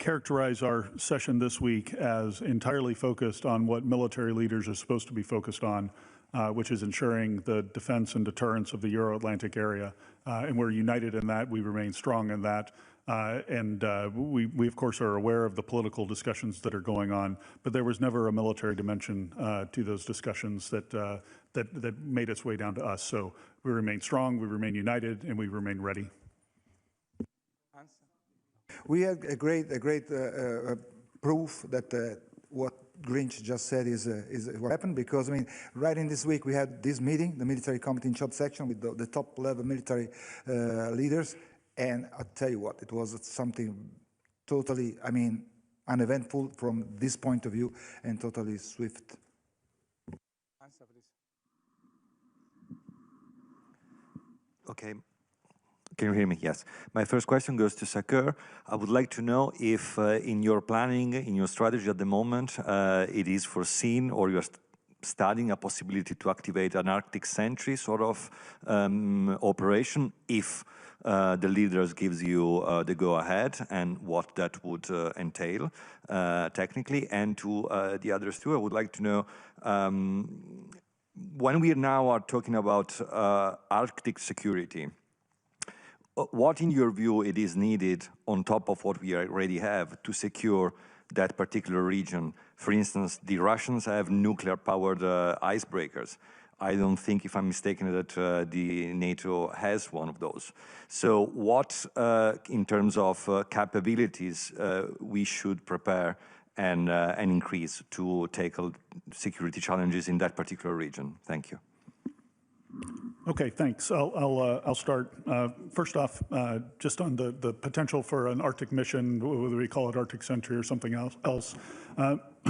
characterize our session this week as entirely focused on what military leaders are supposed to be focused on, which is ensuring the defense and deterrence of the Euro-Atlantic area. And we're united in that. We remain strong in that. We of course, are aware of the political discussions that are going on, but there was never a military dimension to those discussions that made its way down to us. So we remain strong, we remain united, and we remain ready. We had a great proof that what Grinch just said is what happened, because I mean, right in this week we had this meeting, the military committee in short section with the top level military leaders, and I'll tell you what, it was something totally, I mean, uneventful from this point of view and totally swift. Answer, please. Okay. Can you hear me? Yes. My first question goes to Sakur. I would like to know if in your planning, in your strategy at the moment, it is foreseen or you're studying a possibility to activate an Arctic Sentry sort of operation if the leaders gives you the go-ahead, and what that would entail technically. And to the others too, I would like to know, when we now are talking about Arctic security, what, in your view, it is needed on top of what we already have to secure that particular region? For instance, the Russians have nuclear-powered icebreakers. I don't think, if I'm mistaken, that the NATO has one of those. So what, in terms of capabilities, we should prepare and increase to tackle security challenges in that particular region? Thank you. Okay, thanks. I'll start. First off, just on the potential for an Arctic mission, whether we call it Arctic Sentry or something else.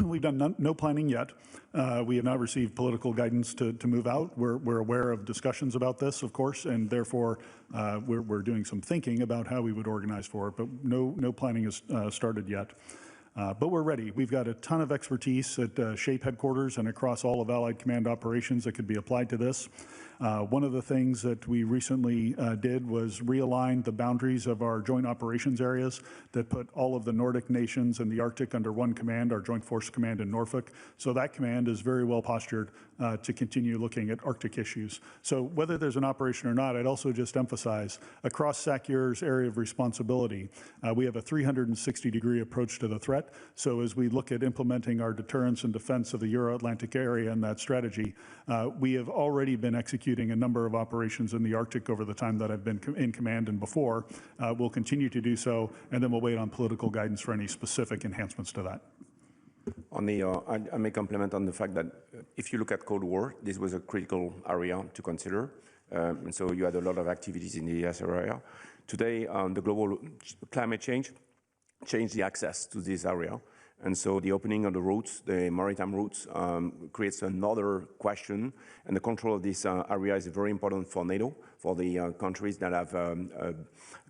We've done no planning yet. We have not received political guidance to move out. We're aware of discussions about this, of course, and therefore we're doing some thinking about how we would organize for it, but no planning has started yet. But we're ready. We've got a ton of expertise at SHAPE headquarters and across all of Allied Command operations that could be applied to this. One of the things that we recently did was realign the boundaries of our joint operations areas that put all of the Nordic nations and the Arctic under one command, our Joint Force Command in Norfolk. So that command is very well postured to continue looking at Arctic issues. So whether there's an operation or not, I'd also just emphasize across SACEUR's area of responsibility, we have a 360-degree approach to the threat. So as we look at implementing our deterrence and defense of the Euro-Atlantic area and that strategy, we have already been executing a number of operations in the Arctic over the time that I've been in command and before. We'll continue to do so, and then we'll wait on political guidance for any specific enhancements to that. On the, I may compliment on the fact that if you look at Cold War, this was a critical area to consider. And so you had a lot of activities in the ES area. Today, the global climate change changed the access to this area. And so the opening of the routes, the maritime routes, creates another question. And the control of this area is very important for NATO, for the countries that have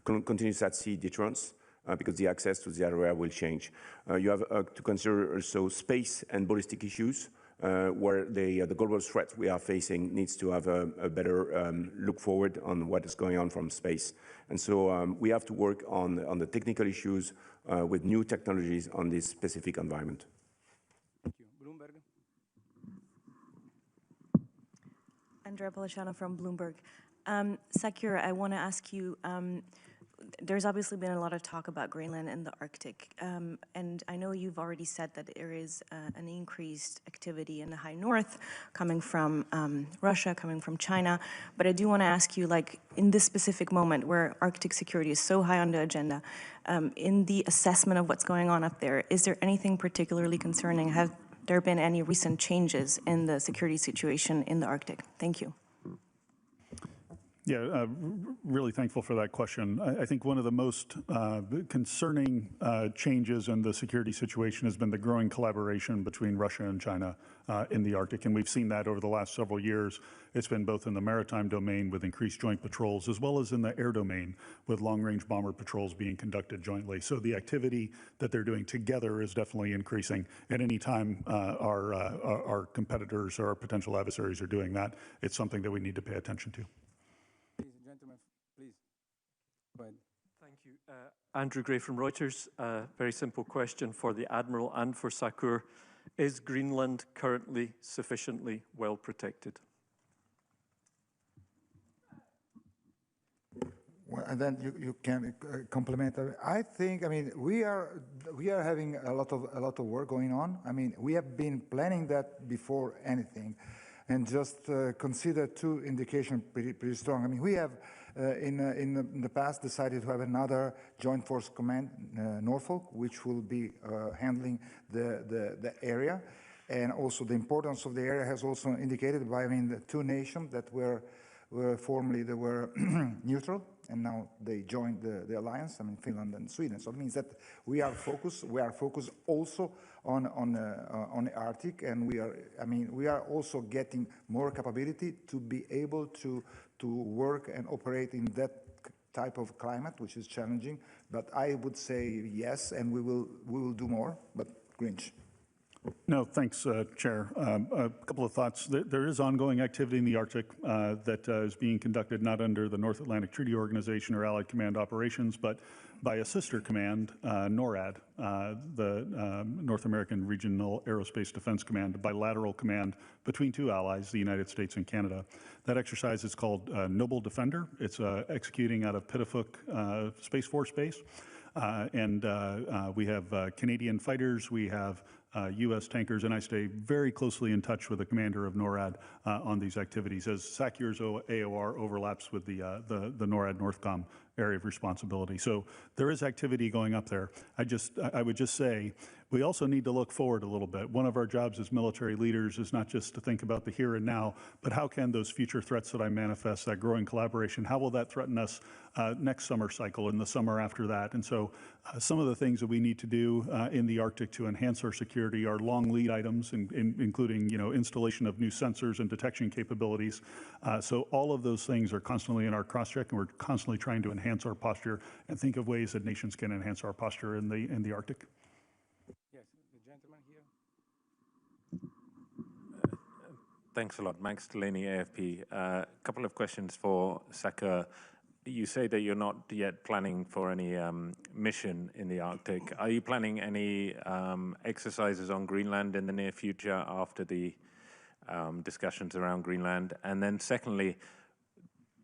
continuous at-sea deterrence, because the access to the area will change. You have to consider also space and ballistic issues, where the global threat we are facing needs to have a better look forward on what is going on from space. And so we have to work on the technical issues with new technologies on this specific environment. Thank you. Bloomberg. Andrea Policiano from Bloomberg. Sakur, I want to ask you, there's obviously been a lot of talk about Greenland and the Arctic, and I know you've already said that there is an increased activity in the high north coming from Russia, coming from China, but I do want to ask you, like, in this specific moment where Arctic security is so high on the agenda, in the assessment of what's going on up there, is there anything particularly concerning? Have there been any recent changes in the security situation in the Arctic? Thank you. Yeah, really thankful for that question. I think one of the most concerning changes in the security situation has been the growing collaboration between Russia and China in the Arctic, and we've seen that over the last several years. It's been both in the maritime domain with increased joint patrols, as well as in the air domain with long-range bomber patrols being conducted jointly. So the activity that they're doing together is definitely increasing. At any time our competitors or our potential adversaries are doing that, it's something that we need to pay attention to. Please, gentlemen, please. Go ahead. Thank you. Andrew Gray from Reuters. Very simple question for the Admiral and for Sakur. Is Greenland currently sufficiently well protected? Well, and then you can complement. I think, I mean, we are having a lot of work going on. I mean, we have been planning that before anything, and just consider two indications pretty strong. I mean, we have in the past decided to have another Joint Force Command, Norfolk, which will be handling the area, and also the importance of the area has also indicated by, I mean, the two nations that were formerly they were neutral, and now they joined the alliance. I mean, Finland and Sweden. So it means that we are focused. We are focused also on the Arctic, and we are also getting more capability to be able to work and operate in that type of climate, which is challenging. But I would say yes, and we will do more. But Grinch. No, thanks, Chair. A couple of thoughts. There is ongoing activity in the Arctic that is being conducted not under the North Atlantic Treaty Organization or Allied Command Operations, but by a sister command, NORAD, the North American Regional Aerospace Defense Command, a bilateral command between two allies, the United States and Canada. That exercise is called Noble Defender. It's executing out of Pituffik Space Force Base. And we have Canadian fighters, we have U.S. tankers, and I stay very closely in touch with the commander of NORAD on these activities, as Sakur's AOR overlaps with the NORAD Northcom area of responsibility. So there is activity going up there. I would just say, we also need to look forward a little bit. One of our jobs as military leaders is not just to think about the here and now, but how can those future threats that I manifest, that growing collaboration, how will that threaten us next summer cycle and the summer after that? And so some of the things that we need to do in the Arctic to enhance our security are long lead items, including installation of new sensors and detection capabilities. So all of those things are constantly in our cross-check, and we're constantly trying to enhance our posture and think of ways that nations can enhance our posture in the Arctic. Yes, the gentleman here. Thanks a lot. Max Delaney, AFP. A couple of questions for Sakur. You say that you're not yet planning for any mission in the Arctic. Are you planning any exercises on Greenland in the near future after the discussions around Greenland? And then secondly,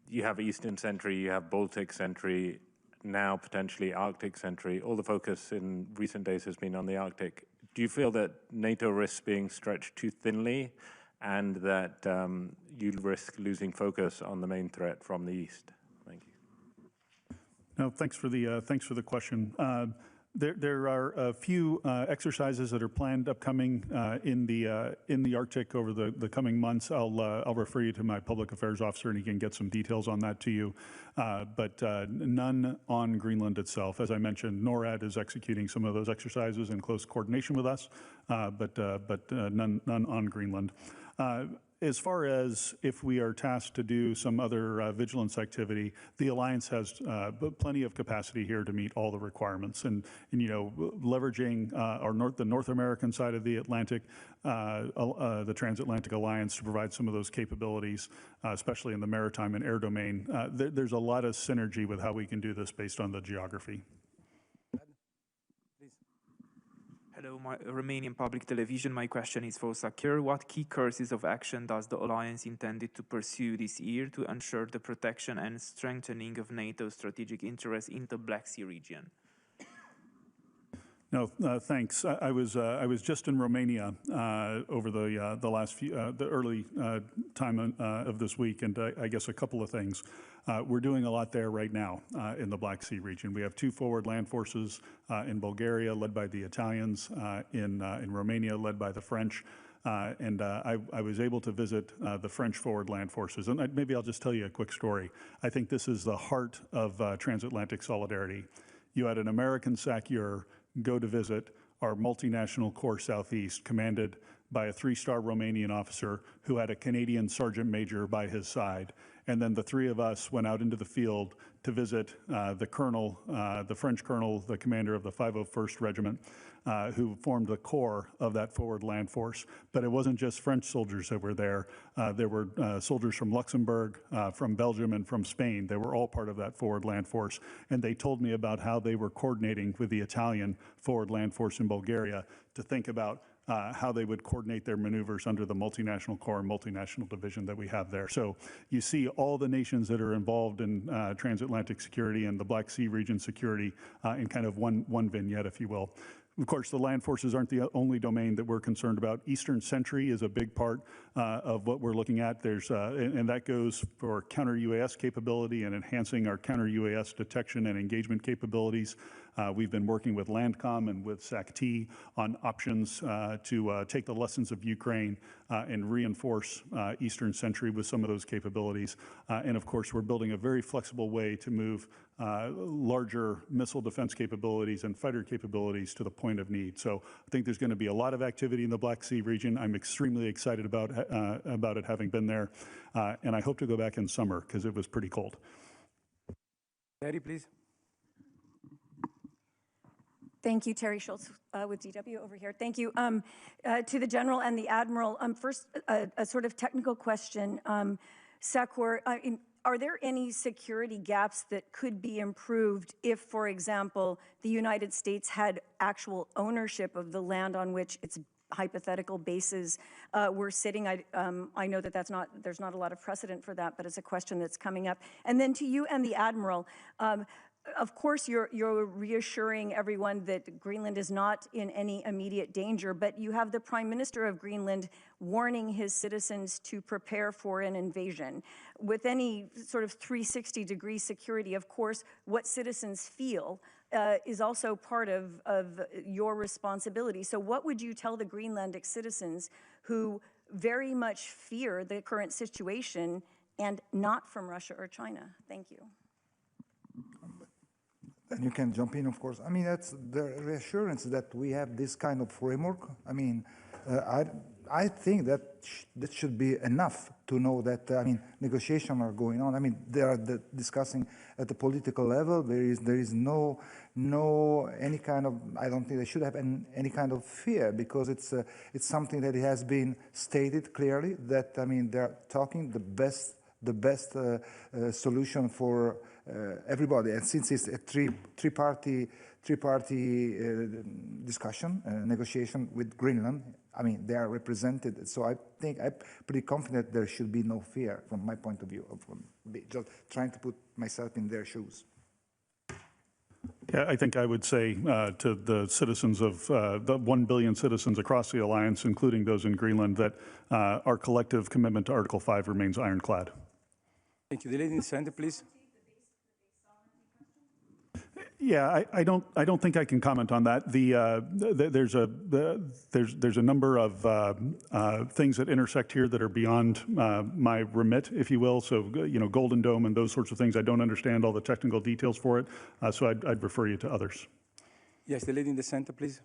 you have Eastern Sentry, you have Baltic Sentry, now potentially Arctic Sentry. All the focus in recent days has been on the Arctic. Do you feel that NATO risks being stretched too thinly, and that you risk losing focus on the main threat from the east? Thank you. No, thanks for the question. There are a few exercises that are planned upcoming in the Arctic over the coming months. I'll refer you to my public affairs officer, and he can get some details on that to you. But none on Greenland itself. As I mentioned, NORAD is executing some of those exercises in close coordination with us, but none on Greenland. As far as if we are tasked to do some other vigilance activity, the alliance has plenty of capacity here to meet all the requirements, and leveraging the North American side of the Atlantic, the transatlantic alliance, to provide some of those capabilities, especially in the maritime and air domain. There's a lot of synergy with how we can do this based on the geography. Hello, Romanian Public Television. My question is for Sakur. What key courses of action does the alliance intended to pursue this year to ensure the protection and strengthening of NATO's strategic interests in the Black Sea region? No, thanks. I was just in Romania over the last few, the early time of this week, and I guess a couple of things. We're doing a lot there right now in the Black Sea region. We have 2 forward land forces in Bulgaria, led by the Italians, in Romania, led by the French. And I was able to visit the French forward land forces. And maybe I'll just tell you a quick story. I think this is the heart of transatlantic solidarity. You had an American SACEUR go to visit our multinational Corps Southeast, commanded by a 3-star Romanian officer who had a Canadian sergeant major by his side. And then the three of us went out into the field to visit the colonel, the French colonel, the commander of the 501st Regiment, who formed the core of that forward land force. But it wasn't just French soldiers that were there. There were soldiers from Luxembourg, from Belgium, and from Spain. They were all part of that forward land force. And they told me about how they were coordinating with the Italian forward land force in Bulgaria to think about how they would coordinate their maneuvers under the multinational corps and multinational division that we have there. So you see all the nations that are involved in transatlantic security and the Black Sea region security in kind of one vignette, if you will. Of course, the land forces aren't the only domain that we're concerned about. Eastern Sentry is a big part of what we're looking at. There's, and that goes for counter-UAS capability and enhancing our counter-UAS detection and engagement capabilities. We've been working with Landcom and with SAC-T on options to take the lessons of Ukraine and reinforce Eastern Sentry with some of those capabilities. And of course, we're building a very flexible way to move larger missile defense capabilities and fighter capabilities to the point of need. So I think there's going to be a lot of activity in the Black Sea region. I'm extremely excited about it having been there. And I hope to go back in summer because it was pretty cold. Terry, please. Thank you, Terry Schultz with DW over here. Thank you. To the General and the Admiral, first, a sort of technical question. Sakur, are there any security gaps that could be improved if, for example, the United States had actual ownership of the land on which its hypothetical bases were sitting? I know that there's not a lot of precedent for that, but it's a question that's coming up. And then to you and the Admiral, of course, you're reassuring everyone that Greenland is not in any immediate danger, but you have the Prime Minister of Greenland warning his citizens to prepare for an invasion. With any sort of 360-degree security, of course, what citizens feel is also part of your responsibility. So what would you tell the Greenlandic citizens who very much fear the current situation and not from Russia or China? Thank you. And you can jump in, of course. I mean, that's the reassurance that we have this kind of framework. I mean, I think that that should be enough to know that, I mean, negotiations are going on. I mean, they are discussing at the political level. There is no any kind of, I don't think they should have any kind of fear, because it's something that has been stated clearly that, I mean, they're talking the best solution for everybody. And since it's a three-party discussion, negotiation with Greenland, I mean, they are represented. So I think I'm pretty confident there should be no fear from my point of view, of just trying to put myself in their shoes. Yeah, I think I would say to the citizens of the 1 billion citizens across the alliance, including those in Greenland, that our collective commitment to Article 5 remains ironclad. Thank you. The lady in the center, please. Yeah, I don't think I can comment on that. There's a number of things that intersect here that are beyond my remit, if you will. So, you know, Golden Dome and those sorts of things. I don't understand all the technical details for it, so I'd refer you to others. Yes, the lady in the center, please.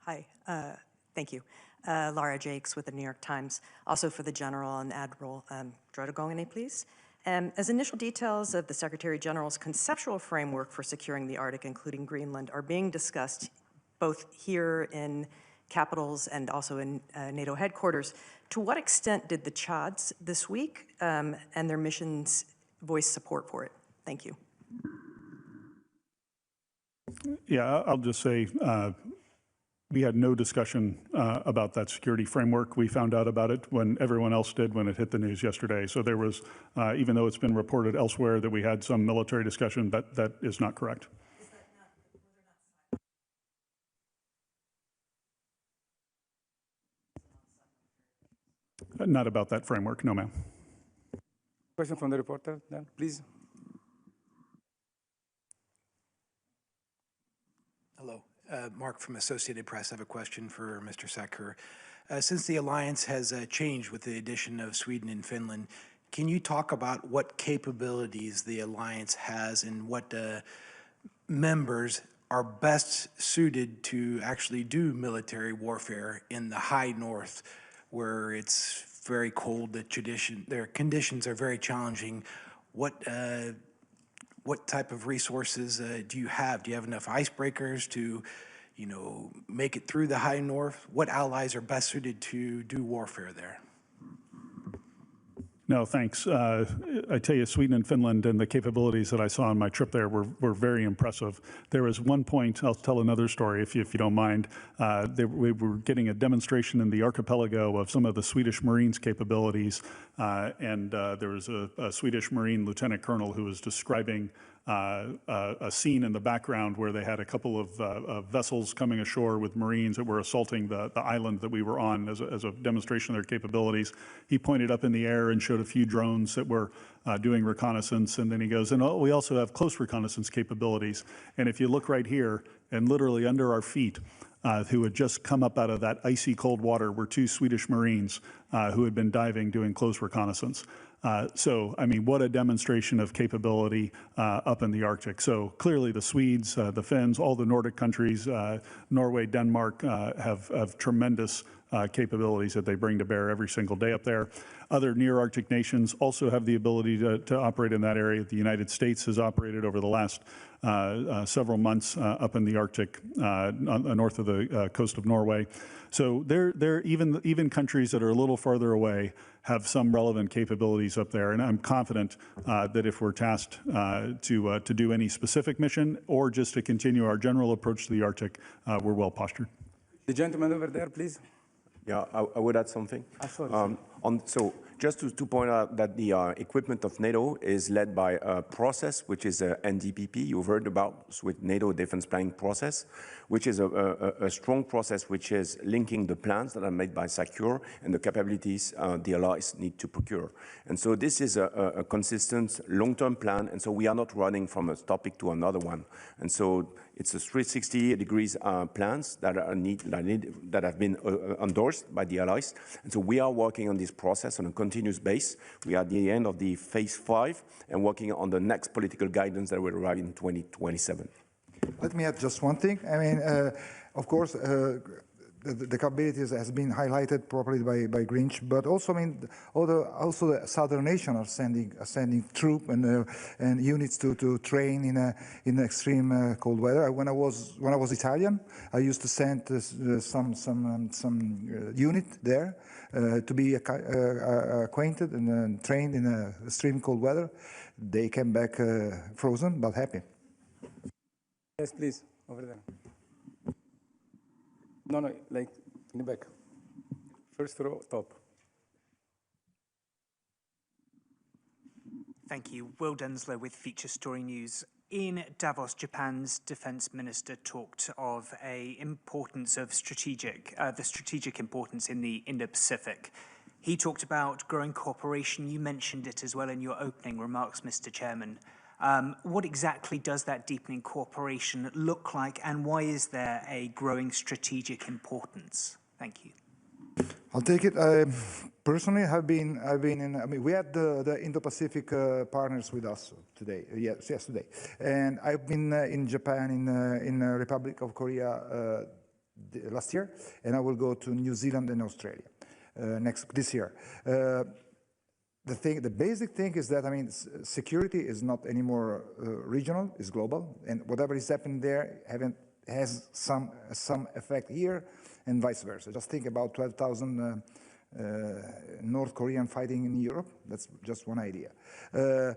Hi, thank you. Laura Jakes with the New York Times, also for the General and Admiral Drottogongene, please. As initial details of the Secretary General's conceptual framework for securing the Arctic, including Greenland, are being discussed both here in capitals and also in NATO headquarters, to what extent did the Chads this week and their missions voice support for it? Thank you. Yeah, I'll just say, we had no discussion about that security framework. We found out about it when everyone else did when it hit the news yesterday. So there was, even though it's been reported elsewhere that we had some military discussion, that is not correct. Not about that framework, no, ma'am. Question from the reporter, then, please. Hello. Mark from Associated Press. I have a question for Mr. Sakur. Since the alliance has changed with the addition of Sweden and Finland, can you talk about what capabilities the alliance has and what members are best suited to actually do military warfare in the high north, where it's very cold, their conditions are very challenging. What type of resources do you have? Do you have enough icebreakers to, make it through the high north? What allies are best suited to do warfare there? No, thanks. I tell you, Sweden and Finland and the capabilities that I saw on my trip there were very impressive. There was one point, I'll tell another story if you don't mind. We were getting a demonstration in the archipelago of some of the Swedish Marines' capabilities, and there was a Swedish Marine lieutenant colonel who was describing a scene in the background where they had a couple of vessels coming ashore with Marines that were assaulting the island that we were on as a demonstration of their capabilities. He pointed up in the air and showed a few drones that were doing reconnaissance, and then he goes, and we also have close reconnaissance capabilities. And if you look right here, and literally under our feet, who had just come up out of that icy cold water were two Swedish Marines who had been diving doing close reconnaissance. So, I mean, what a demonstration of capability up in the Arctic. So clearly the Swedes, the Finns, all the Nordic countries, Norway, Denmark have tremendous capabilities that they bring to bear every single day up there. Other near Arctic nations also have the ability to operate in that area. The United States has operated over the last several months up in the Arctic, north of the coast of Norway. So they're even countries that are a little farther away have some relevant capabilities up there. And I'm confident that if we're tasked to do any specific mission or just to continue our general approach to the Arctic, we're well postured. The gentleman over there, please. Yeah, I would add something. So just to point out that the equipment of NATO is led by a process, which is a NDPP, you've heard about, with NATO Defense Planning Process, which is a strong process which is linking the plans that are made by SACEUR and the capabilities the allies need to procure. And so this is a consistent long-term plan, and so we are not running from a topic to another one. And so it's a 360 degrees plans that have been endorsed by the allies. And so we are working on this process on a continuous basis. We are at the end of the phase 5 and working on the next political guidance that will arrive in 2027. Let me add just one thing. I mean, of course, the capabilities has been highlighted properly by Grinch, but also, I mean, also the southern nations are sending troops and units to train in extreme cold weather. When I was Italian, I used to send some unit there to be acquainted and trained in extreme cold weather. They came back frozen but happy. Yes, please, over there. No, like in the back. First row, top. Thank you. Will Denslow with Feature Story News. In Davos, Japan's defense minister talked of the strategic importance in the Indo-Pacific. He talked about growing cooperation. You mentioned it as well in your opening remarks, Mr. Chairman. What exactly does that deepening cooperation look like, and why is there a growing strategic importance? Thank you. I'll take it. Personally, I've been in. I mean, we had the Indo-Pacific partners with us today. Yesterday, and I've been in Japan, in the Republic of Korea last year, and I will go to New Zealand and Australia this year. The basic thing is that, I mean, security is not anymore regional, it's global, and whatever is happening there has some effect here and vice versa. Just think about 12,000 North Korean fighting in Europe. That's just one idea. The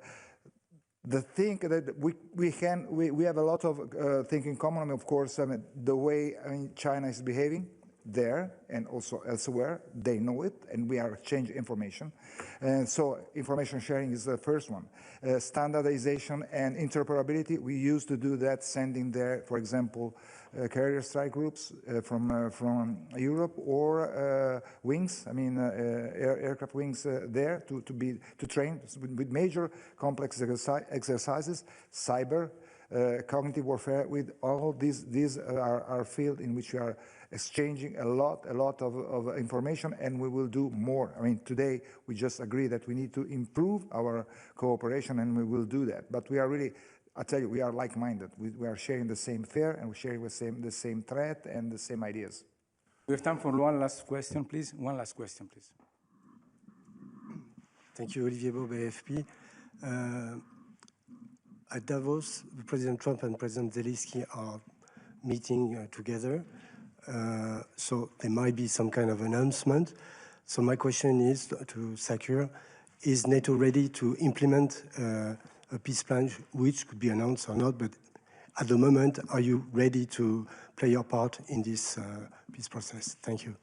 thing that we have a lot of things in common. I mean, of course, I mean, the way China is behaving there and also elsewhere, they know it, and we are exchanging information. And so information sharing is the first one. Standardization and interoperability, we used to do that, sending there, for example, carrier strike groups from Europe or wings, I mean aircraft wings there to train with major complex exercises, cyber, cognitive warfare. With all these are fields in which we are exchanging a lot of information, and we will do more. I mean, today we just agree that we need to improve our cooperation, and we will do that. But we are really I tell you, we are like-minded. We are sharing the same fear, and we're sharing the same threat and the same ideas. We have time for one last question, please. One last question, please. Thank you, Olivier Bob, AFP. At Davos, President Trump and President Zelensky are meeting together. So there might be some kind of announcement. So my question is to Sakir, is NATO ready to implement a peace plan, which could be announced or not, but at the moment, are you ready to play your part in this peace process? Thank you.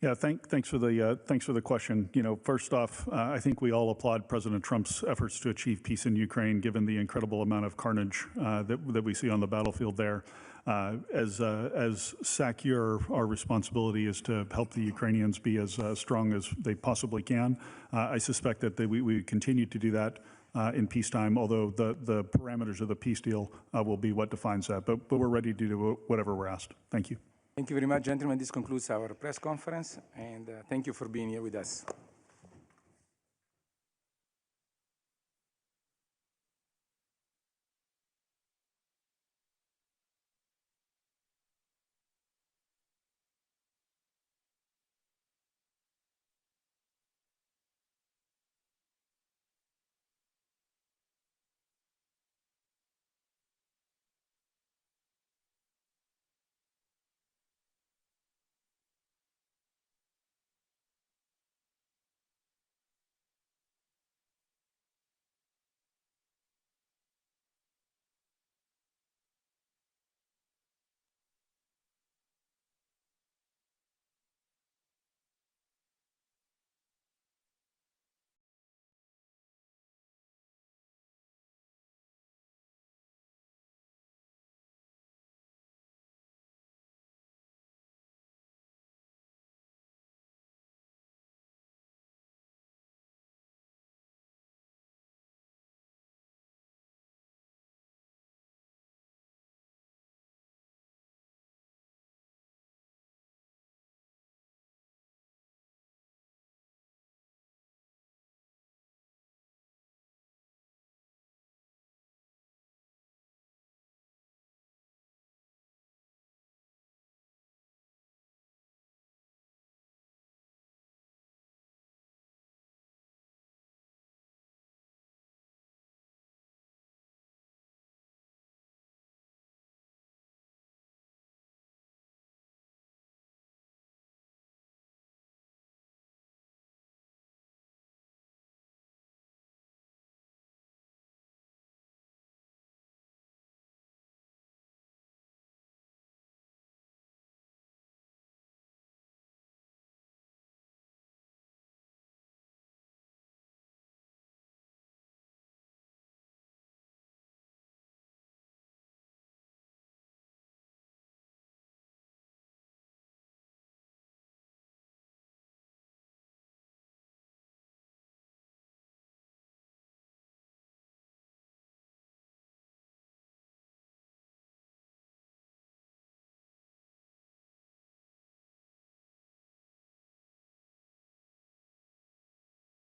Yeah, thanks for the question. You know, first off, I think we all applaud President Trump's efforts to achieve peace in Ukraine, given the incredible amount of carnage that we see on the battlefield there. As SACEUR, our responsibility is to help the Ukrainians be as strong as they possibly can. I suspect that we continue to do that in peacetime, although the parameters of the peace deal will be what defines that. But we're ready to do whatever we're asked. Thank you. Thank you very much, gentlemen. This concludes our press conference, and thank you for being here with us.